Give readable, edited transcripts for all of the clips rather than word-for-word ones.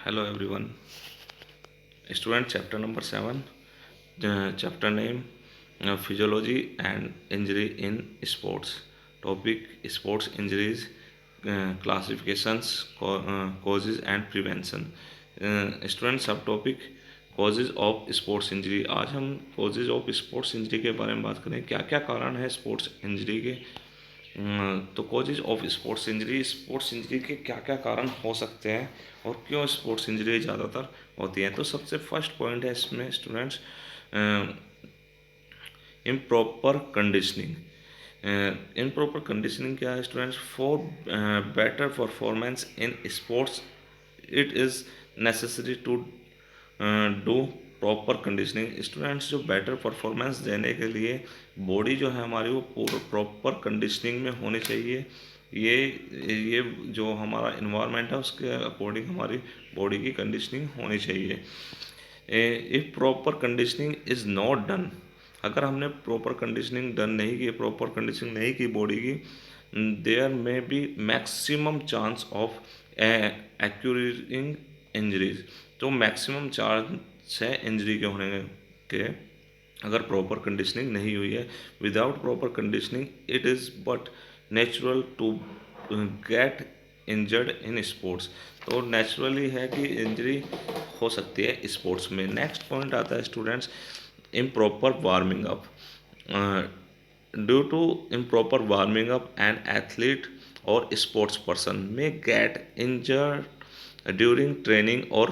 Hello everyone. Student chapter number 7. Chapter name Physiology and Injury in Sports. Topic Sports injuries, classifications, causes and prevention. Student subtopic causes of sports injury. आज हम causes of sports injury के बारे में बात करें. क्या क्या कारण है स्पोर्ट्स इंजरी के. तो कॉजेज ऑफ स्पोर्ट्स इंजरी के क्या क्या कारण हो सकते हैं और क्यों स्पोर्ट्स इंजरी ज़्यादातर होती हैं. तो सबसे फर्स्ट पॉइंट है इसमें students, improper conditioning. Improper conditioning क्या है students. For better performance in sports it is necessary to do proper conditioning. Students, जो बेटर परफॉर्मेंस देने के लिए बॉडी जो है हमारी वो प्रॉपर कंडीशनिंग में होनी चाहिए. ये जो हमारा इन्वायरमेंट है उसके अकॉर्डिंग हमारी बॉडी की कंडीशनिंग होनी चाहिए. If proper conditioning is not done, अगर हमने प्रॉपर कंडीशनिंग डन नहीं की, प्रॉपर कंडीशनिंग नहीं की बॉडी की, there may be maximum chance of occurring injuries. तो मैक्सिमम चांस है इंजरी के होने के अगर प्रॉपर कंडीशनिंग नहीं हुई है. Without proper conditioning it is but natural to get injured in sports. तो नेचुरली है कि इंजरी हो सकती है स्पोर्ट्स में. नेक्स्ट पॉइंट आता है students, improper warming up. Due to improper warming up, an athlete or sports person may get injured during training or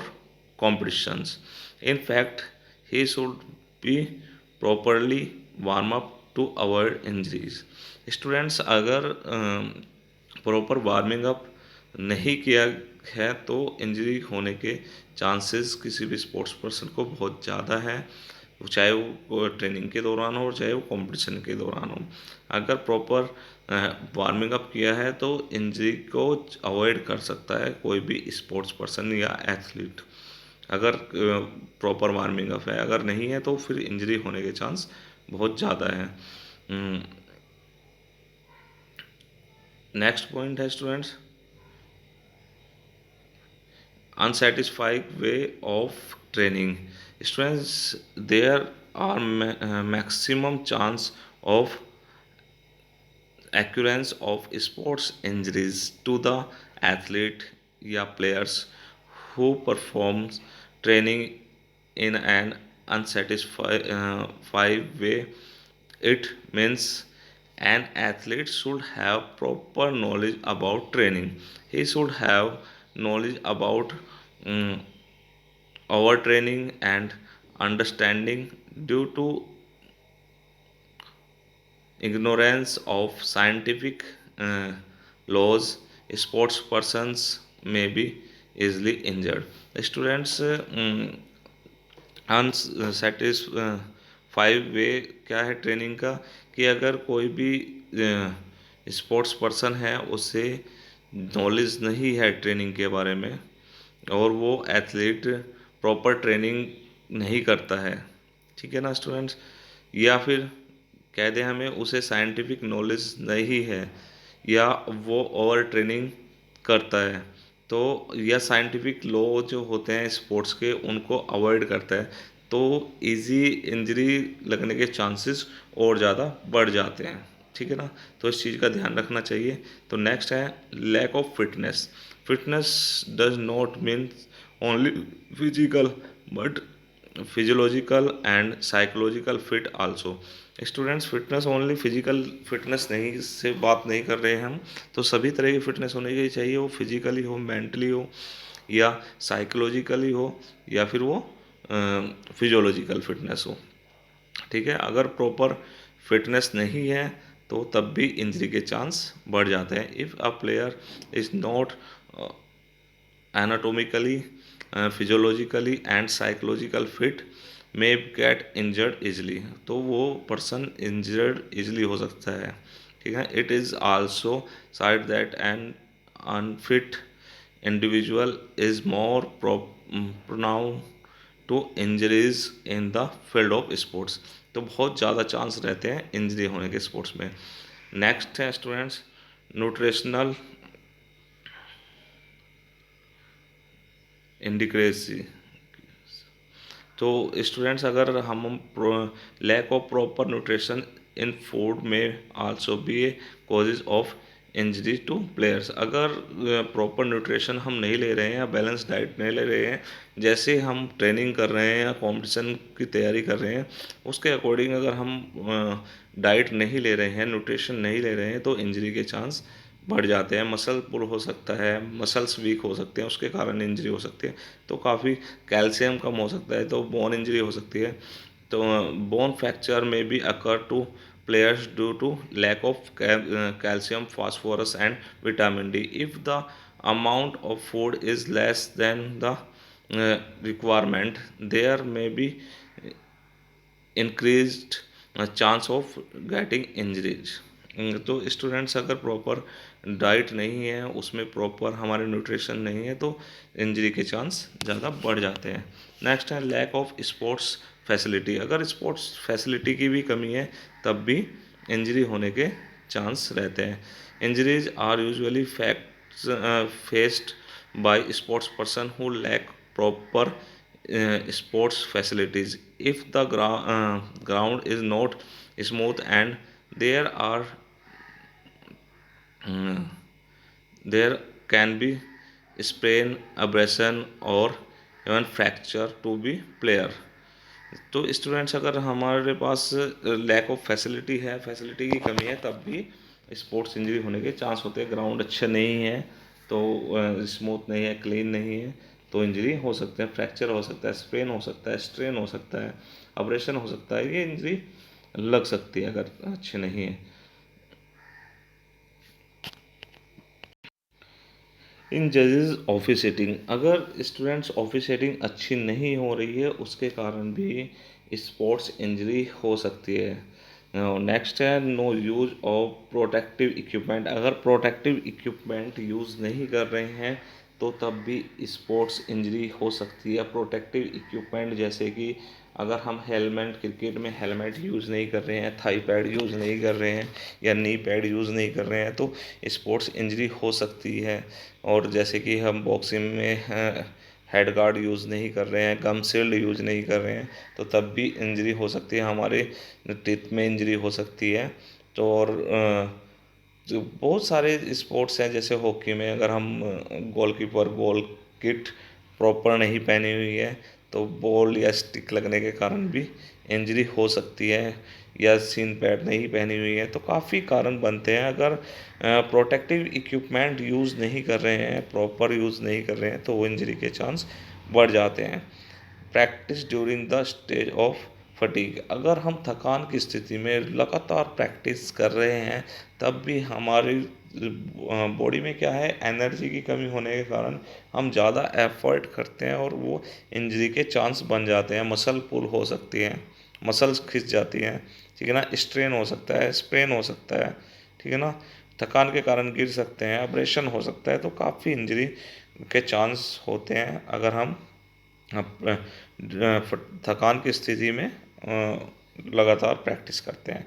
competitions. In fact, he should be properly warm up to avoid injuries. Students, अगर proper warming up नहीं किया है तो injury होने के chances किसी भी sports person को बहुत ज़्यादा है, चाहे वो ट्रेनिंग के दौरान हो चाहे वो कंपटीशन के दौरान हो. अगर प्रॉपर वार्मिंग अप किया है तो इंजरी को अवॉइड कर सकता है कोई भी स्पोर्ट्स पर्सन या एथलीट, अगर प्रॉपर वार्मिंग अप है. अगर नहीं है तो फिर इंजरी होने के चांस बहुत ज़्यादा है. नेक्स्ट पॉइंट है students, unsatisfied way of training. Students, there are maximum chance of occurrence of sports injuries to the athlete या players who performs training in an unsatisfied way. It means an athlete should have proper knowledge about training. He should have knowledge about um, overtraining and understanding. Due to ignorance of scientific laws, sports persons may be easily injured. Students, unsatisfied वे क्या है training का, कि अगर कोई भी sports person है उसे नॉलेज नहीं है ट्रेनिंग के बारे में और वो एथलीट प्रॉपर ट्रेनिंग नहीं करता है, ठीक है ना स्टूडेंट्स, या फिर कह दें हमें उसे साइंटिफिक नॉलेज नहीं है या वो ओवर ट्रेनिंग करता है, तो या साइंटिफिक लॉ जो होते हैं स्पोर्ट्स के उनको अवॉइड करता है, तो इजी इंजरी लगने के चांसेस और ज़्यादा बढ़ जाते हैं, ठीक है ना. तो इस चीज़ का ध्यान रखना चाहिए. तो नेक्स्ट है lack of fitness. Fitness does not mean only physical but physiological and psychological fit also. Students, fitness only physical fitness नहीं से बात नहीं कर रहे हैं हम, तो सभी तरह की फिटनेस होनी ही चाहिए, वो फिजिकली हो, मेंटली हो या साइकोलॉजिकली हो या फिर वो फिजियोलॉजिकल फिटनेस हो, ठीक है. अगर प्रॉपर फिटनेस नहीं है तो तब भी इंजरी के चांस बढ़ जाते हैं. If a player is not anatomically, physiologically and psychological fit may get injured easily. तो वो पर्सन इंजर्ड इजली हो सकता है, ठीक है. It is also said that an unfit individual is more prone to injuries in the field of sports. तो बहुत ज़्यादा चांस रहते हैं इंजरी होने के स्पोर्ट्स में. नेक्स्ट है इंडिक्रेसी। तो स्टूडेंट्स, अगर हम lack of proper nutrition in food में also be a causes of injury to players. अगर प्रॉपर न्यूट्रिशन हम नहीं ले रहे हैं या बैलेंस डाइट नहीं ले रहे हैं, जैसे हम ट्रेनिंग कर रहे हैं या कंपटीशन की तैयारी कर रहे हैं, उसके अकॉर्डिंग अगर हम डाइट नहीं ले रहे हैं, न्यूट्रिशन नहीं ले रहे हैं, तो इंजरी के चांस बढ़ जाते हैं। मसल पुल हो सकता है, मसल्स वीक हो सकते हैं, उसके कारण इंजरी हो सकती है। तो काफ़ी कैल्शियम कम हो सकता है, तो बोन इंजरी हो सकती है। तो बोन फ्रैक्चर में भी occur to players due to lack of calcium, phosphorus, and vitamin D. If the amount of food is less than the requirement, there may be increased chance of getting injuries. तो students, अगर proper diet नहीं है, उसमें proper हमारे nutrition नहीं है, तो injury के चांस ज़्यादा बढ़ जाते हैं। नेक्स्ट है लैक ऑफ स्पोर्ट्स फैसिलिटी। अगर स्पोर्ट्स फैसिलिटी की भी कमी है, तब भी इंजरी होने के चांस रहते हैं। Injuries are usually faced by sports person who lack proper sports facilities. If the ground is not smooth and there are mm, there can be sprain, abrasion or even fracture to be player. तो students, अगर हमारे पास lack of facility है, facility की कमी है, तब भी sports injury होने के चांस होते हैं। ग्राउंड अच्छे नहीं है, तो स्मूथ नहीं है, क्लीन नहीं है, तो इंजरी हो सकते हैं। फ्रैक्चर हो सकता है, स्प्रेन हो सकता है, स्ट्रेन हो सकता है, ऑपरेशन हो सकता है, ये इंजरी लग सकती है अगर अच्छे नहीं है। इन जजेस ऑफिसेटिंग, अगर स्टूडेंट्स ऑफिसेटिंग अच्छी नहीं हो रही है, उसके कारण भी स्पोर्ट्स इंजरी हो सकती है। नेक्स्ट है no use of protective equipment. अगर प्रोटेक्टिव इक्विपमेंट यूज़ नहीं कर रहे हैं, तो तब भी स्पोर्ट्स इंजरी हो सकती है। प्रोटेक्टिव इक्विपमेंट जैसे कि अगर हम हेलमेट, क्रिकेट में हेलमेट यूज़ नहीं कर रहे हैं, थाई पैड यूज़ नहीं कर रहे हैं या नी पैड यूज़ नहीं कर रहे हैं, तो स्पोर्ट्स इंजरी हो सकती है। और जैसे कि हम बॉक्सिंग में हेड गार्ड यूज़ नहीं कर रहे हैं, गम शील्ड यूज़ नहीं कर रहे हैं, तो तब भी इंजरी हो सकती है, हमारे टीथ में इंजरी हो सकती है। तो और जो बहुत सारे स्पोर्ट्स हैं, जैसे हॉकी में अगर हम गोलकीपर गोल किट प्रॉपर नहीं पहनी हुई है, तो बॉल या स्टिक लगने के कारण भी इंजरी हो सकती है, या सीन पैड नहीं पहनी हुई है, तो काफ़ी कारण बनते हैं। अगर प्रोटेक्टिव इक्विपमेंट यूज़ नहीं कर रहे हैं, प्रॉपर यूज़ नहीं कर रहे हैं, तो वो इंजरी के चांस बढ़ जाते हैं। Practice during the stage of fatigue, अगर हम थकान की स्थिति में लगातार प्रैक्टिस कर रहे हैं, तब भी हमारी बॉडी में क्या है, एनर्जी की कमी होने के कारण हम ज़्यादा एफर्ट करते हैं, और वो इंजरी के चांस बन जाते हैं। मसल पुल हो सकती है, मसल्स खिंच जाती हैं, ठीक है ना, स्ट्रेन हो सकता है, स्प्रेन हो सकता है, ठीक है ना, थकान के कारण गिर सकते हैं, अब्रेशन हो सकता है, तो काफ़ी इंजरी के चांस होते हैं अगर हम थकान की स्थिति में लगातार प्रैक्टिस करते हैं।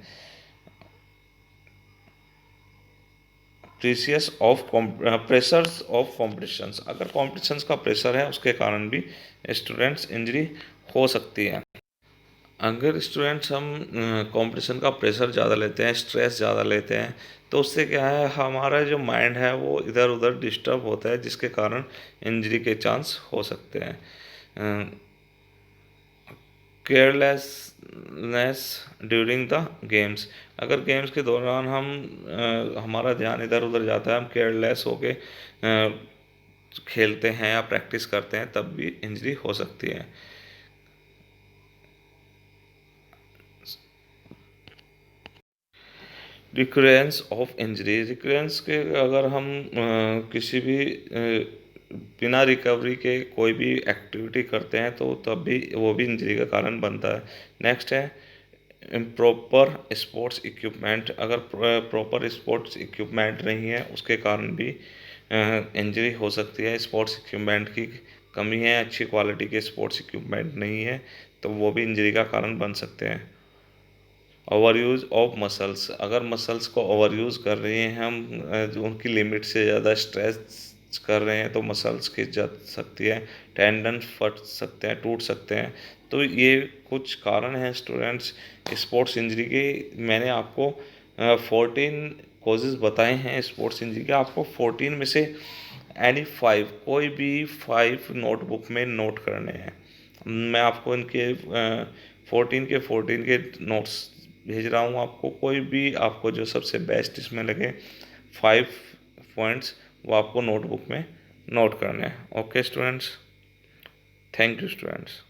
Precious of pressures of competitions, अगर कॉम्पिटिशन्स का प्रेशर है, उसके कारण भी स्टूडेंट्स इंजरी हो सकती है। अगर स्टूडेंट्स हम कंपटीशन का प्रेशर ज़्यादा लेते हैं, स्ट्रेस ज़्यादा लेते हैं, तो उससे क्या है, हमारा जो माइंड है वो इधर उधर डिस्टर्ब होता है, जिसके कारण इंजरी के चांस हो सकते हैं। केयरलेसनेस ड्यूरिंग द गेम्स, अगर गेम्स के दौरान हम हमारा ध्यान इधर उधर जाता है, हम केयरलेस होके खेलते हैं या प्रैक्टिस करते हैं, तब भी इंजरी हो सकती है। रिकरेंस ऑफ इंजरी, रिकरेंस के अगर हम किसी भी बिना रिकवरी के कोई भी एक्टिविटी करते हैं, तो तब भी वो भी इंजरी का कारण बनता है। नेक्स्ट है प्रॉपर स्पोर्ट्स इक्विपमेंट, अगर प्रॉपर स्पोर्ट्स इक्विपमेंट नहीं है, उसके कारण भी इंजरी हो सकती है। स्पोर्ट्स इक्विपमेंट की कमी है, अच्छी क्वालिटी के स्पोर्ट्स इक्विपमेंट नहीं है, तो वो भी इंजरी का कारण बन सकते हैं। ओवर यूज़ ऑफ मसल्स, अगर मसल्स को ओवर यूज़ कर रहे हैं हम, जो उनकी लिमिट से ज़्यादा स्ट्रेस कर रहे हैं तो मसल्स खिंच जा सकती है, टेंडन फट सकते हैं, टूट सकते हैं। तो ये कुछ कारण हैं स्टूडेंट्स स्पोर्ट्स इंजरी के। मैंने आपको 14 कॉजेज़ बताए हैं स्पोर्ट्स इंजरी के। आपको 14 में से एनी 5, कोई भी 5 नोटबुक में नोट करने हैं। मैं आपको इनके 14 के नोट्स भेज रहा हूँ आपको। कोई भी आपको जो सबसे बेस्ट इसमें लगे 5 पॉइंट्स, वो आपको नोटबुक में नोट करने हैं। Okay students, thank you students.